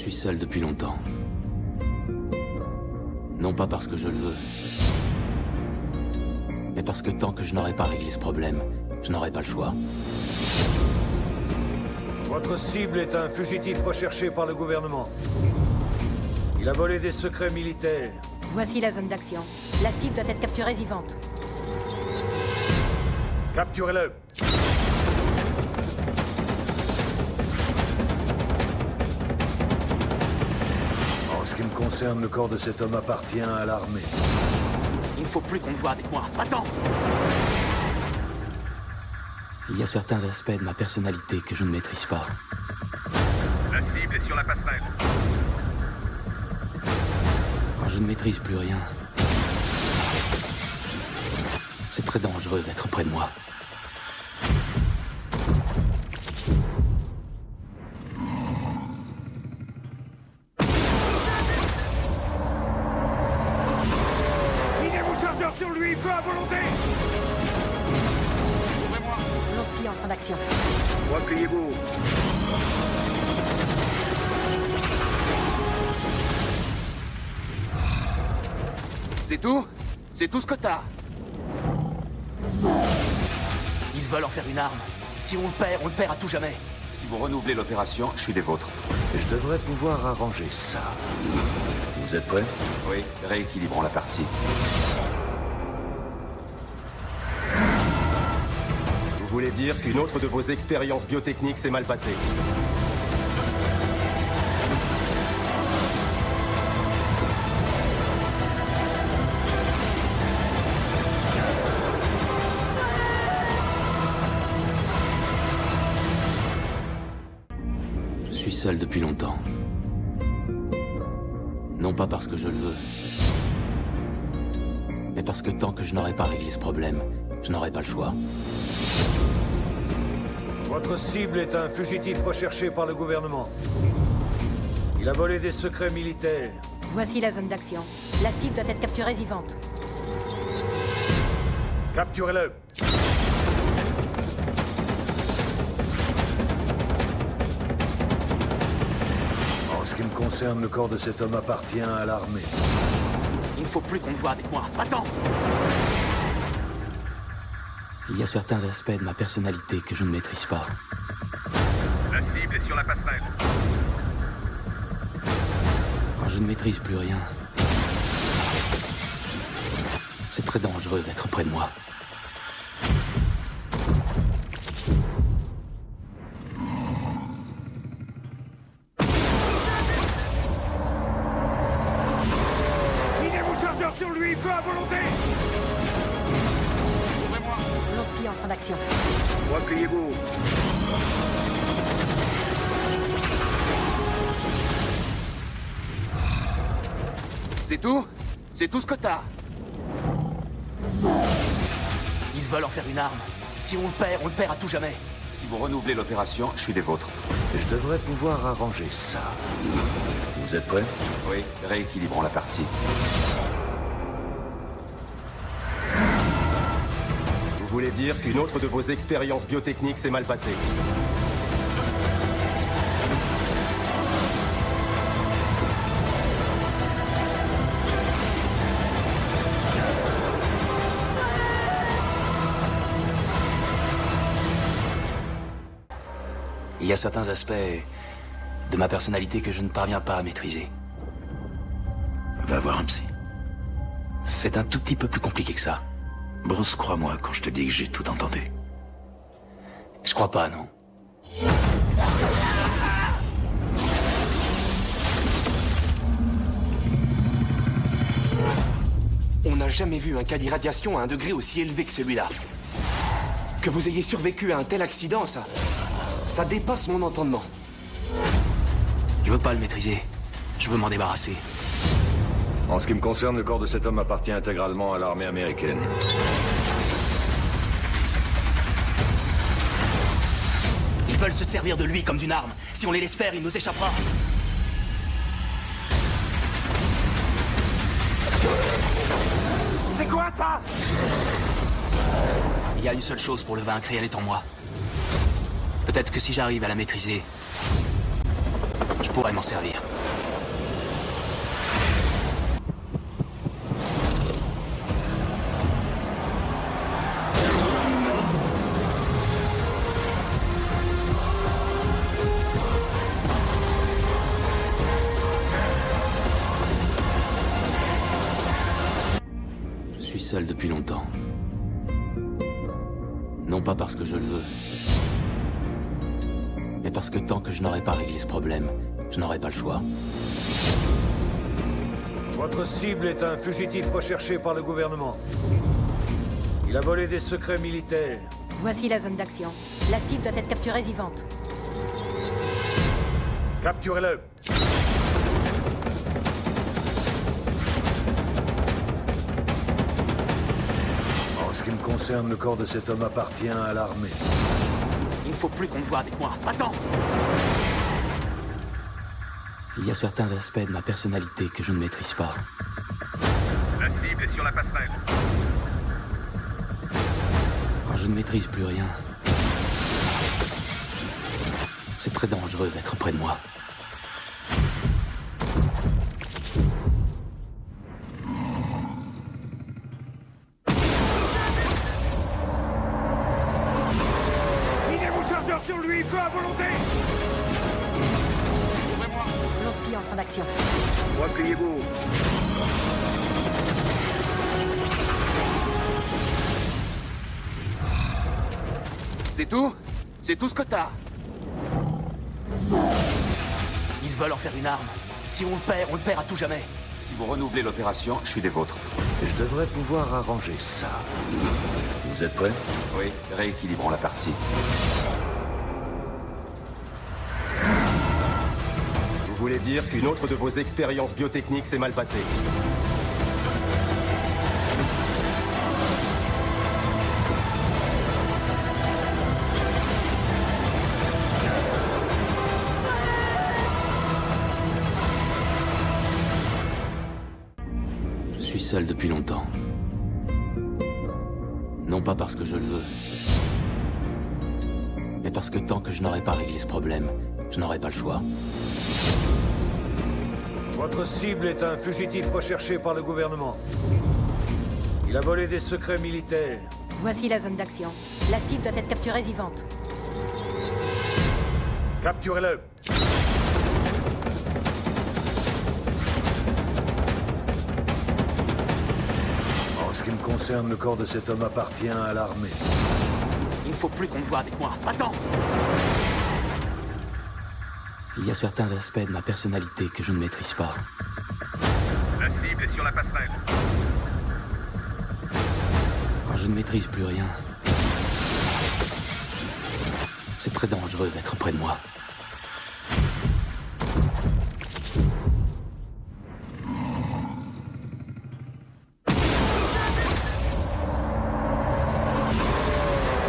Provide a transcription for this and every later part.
suis seul depuis longtemps. Non pas parce que je le veux, mais parce que tant que je n'aurai pas réglé ce problème, je n'aurai pas le choix. Votre cible est un fugitif recherché par le gouvernement. Il a volé des secrets militaires. Voici la zone d'action. La cible doit être capturée vivante. Capturez-le. En ce qui me concerne, le corps de cet homme appartient à l'armée. Il ne faut plus qu'on me voie avec moi. Attends! Il y a certains aspects de ma personnalité que je ne maîtrise pas. La cible est sur la passerelle. Quand je ne maîtrise plus rien, c'est très dangereux d'être près de moi. Minez vos chargeurs sur lui, feu à volonté! Ouvrez-moi. Lonsky entre en action. Repliez-vous. C'est tout? C'est tout ce que t'as? Ils veulent en faire une arme. Si on le perd à tout jamais. Si vous renouvelez l'opération, je suis des vôtres. Je devrais pouvoir arranger ça. Vous êtes prêts? Oui, rééquilibrons la partie. Vous voulez dire qu'une autre de vos expériences biotechniques s'est mal passée? Je suis seul depuis longtemps. Non pas parce que je le veux, mais parce que tant que je n'aurai pas réglé ce problème, je n'aurai pas le choix. Votre cible est un fugitif recherché par le gouvernement. Il a volé des secrets militaires. Voici la zone d'action. La cible doit être capturée vivante. Capturez-le. En ce qui me concerne, le corps de cet homme appartient à l'armée. Il ne faut plus qu'on me voie avec moi. Attends! Il y a certains aspects de ma personnalité que je ne maîtrise pas. La cible est sur la passerelle. Quand je ne maîtrise plus rien, c'est très dangereux d'être près de moi. Minez vos chargeurs sur lui, feu à volonté! Ouvrez-moi. Lonsky entre en action. Repliez-vous. C'est tout? C'est tout ce que t'as? Ils veulent en faire une arme. Si on le perd à tout jamais. Si vous renouvelez l'opération, je suis des vôtres. Je devrais pouvoir arranger ça. Vous êtes prêts? Oui, rééquilibrons la partie. Vous voulez dire qu'une autre de vos expériences biotechniques s'est mal passée? Il y a certains aspects de ma personnalité que je ne parviens pas à maîtriser. Va voir un psy. C'est un tout petit peu plus compliqué que ça. Bruce, crois-moi quand je te dis que j'ai tout entendu. Je crois pas, non. On n'a jamais vu un cas d'irradiation à un degré aussi élevé que celui-là. Que vous ayez survécu à un tel accident, ça dépasse mon entendement. Je veux pas le maîtriser. Je veux m'en débarrasser. En ce qui me concerne, le corps de cet homme appartient intégralement à l'armée américaine. Ils veulent se servir de lui comme d'une arme. Si on les laisse faire, il nous échappera. C'est quoi ça? Il y a une seule chose pour le vaincre et elle est en moi. Peut-être que si j'arrive à la maîtriser, je pourrais m'en servir. seul depuis longtemps. Non pas parce que je le veux, mais parce que tant que je n'aurai pas réglé ce problème, je n'aurai pas le choix. Votre cible est un fugitif recherché par le gouvernement. Il a volé des secrets militaires. Voici la zone d'action. La cible doit être capturée vivante. Capturez-le. En ce qui me concerne, le corps de cet homme appartient à l'armée. Il ne faut plus qu'on me voie avec moi. Va-t'en! Il y a certains aspects de ma personnalité que je ne maîtrise pas. La cible est sur la passerelle. Quand je ne maîtrise plus rien, c'est très dangereux d'être près de moi. Minez vos chargeurs sur lui, feu à volonté! Blonsky entre en action. Repliez-vous. C'est tout? C'est tout ce que t'as? Ils veulent en faire une arme. Si on le perd à tout jamais. Si vous renouvelez l'opération, je suis des vôtres. Je devrais pouvoir arranger ça. Vous êtes prêts? Oui, rééquilibrons la partie. Vous voulez dire qu'une autre de vos expériences biotechniques s'est mal passée? Je suis seul depuis longtemps. Non pas parce que je le veux, mais parce que tant que je n'aurai pas réglé ce problème, je n'aurai pas le choix. Votre cible est un fugitif recherché par le gouvernement. Il a volé des secrets militaires. Voici la zone d'action. La cible doit être capturée vivante. Capturez-le. En ce qui me concerne, le corps de cet homme appartient à l'armée. Il ne faut plus qu'on me voie avec moi. Va-t'en! Il y a certains aspects de ma personnalité que je ne maîtrise pas. La cible est sur la passerelle. Quand je ne maîtrise plus rien, c'est très dangereux d'être près de moi.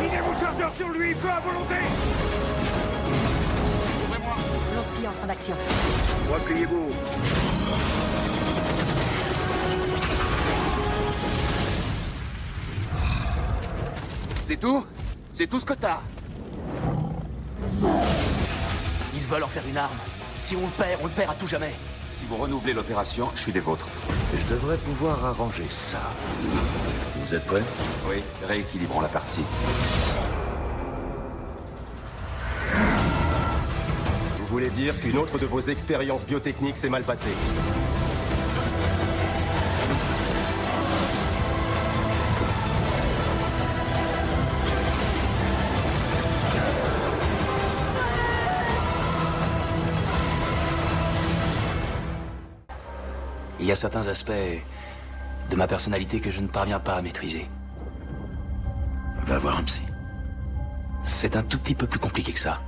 Minez vos chargeurs sur lui, feu à volonté! Blonsky entre en action. Repliez-vous. C'est tout? C'est tout ce que t'as? Ils veulent en faire une arme. Si on le perd à tout jamais. Si vous renouvelez l'opération, je suis des vôtres. Je devrais pouvoir arranger ça. Vous êtes prêts? Oui, rééquilibrons la partie. Vous voulez dire qu'une autre de vos expériences biotechniques s'est mal passée? Il y a certains aspects de ma personnalité que je ne parviens pas à maîtriser. Va voir un psy. C'est un tout petit peu plus compliqué que ça.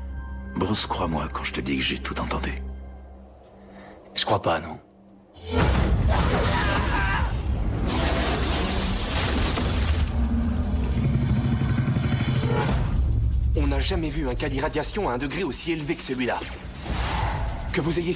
Bruce, crois-moi quand je te dis que j'ai tout entendu. Je crois pas, non. On n'a jamais vu un cas d'irradiation à un degré aussi élevé que celui-là. Que vous ayez